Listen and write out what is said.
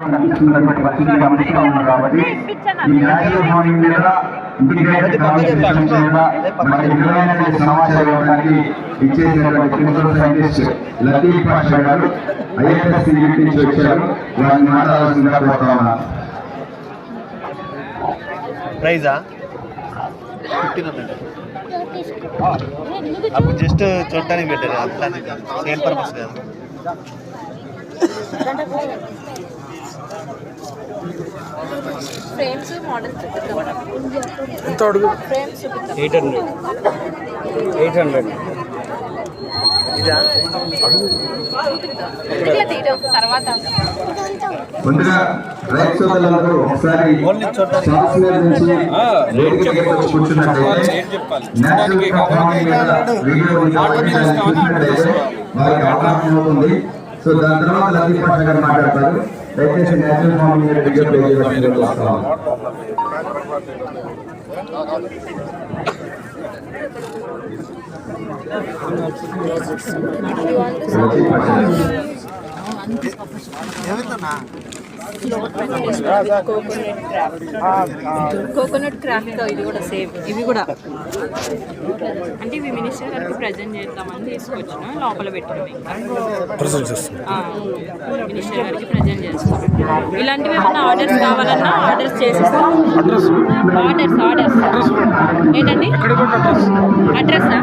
కనిపిస్తున్నటువంటి పరిస్థితి గమనిస్తూ ఉన్నాం కాబట్టి ఈ నేషనల్ మార్నింగ్ మీద ఇంటిగ్రేటెడ్ కమ్యూనికేషన్ మీద మరి విలువైనటువంటి సమాచారం ఇవ్వడానికి ఇచ్చేసినటువంటి ప్రిన్సిపల్ సైంటిస్ట్ లతీఫ్ పాషా గారు ఐఎఫ్ఎస్ యూనిట్ నుంచి వచ్చారు. వారిని మాట్లాడాల్సిందిగా కోరుతా ఉన్నారు. ప్రైజా 1500 అప్పుడు జస్ట్ చూడటానికి పెట్టారు, అట్లా సేల్ పర్పస్ కాదు. ఫ్రేమ్స్ మోడల్స్ ఎంత అడుగు? ఫ్రేమ్స్ 800 ఇదా ఇట్లా తీయడం తర్వాత ముందుగా రైతు సోదరులందరూ ఒకసారి సాఫ్ట్వేర్ నుంచి వేదికకి వచ్చి కూర్చున్నట్లయితే నేషనల్ పర్ఫార్మింగ్ మీద వీడియో చూసినట్లయితే వారికి అవగాహన అవుతుంది. సో దాని తర్వాత లతీఫ్ పాషా గారు మాట్లాడతారు. దయచేసి నేషనల్ పర్ఫార్మింగ్ మీద వీడియో ప్లే చేయవలసిందిగా కోరుతున్నాం. లతీఫ్ పాషా కోకోనట్ క్రాఫ్ట్ తో ఇది కూడా సేమ్. ఇవి కూడా అంటే ఇవి మినిస్టర్ గారికి ప్రజెంట్ చేద్దామని తీసుకొచ్చిన లోపల పెట్టినవి. ఇంకా మినిస్టర్ గారికి ప్రజెంట్ చేస్తాం. ఇలాంటివి ఏమన్నా ఆర్డర్స్ కావాలన్నా ఆర్డర్స్ చేసిస్తాం. ఆర్డర్స్ ఏంటండి అడ్రస్సా?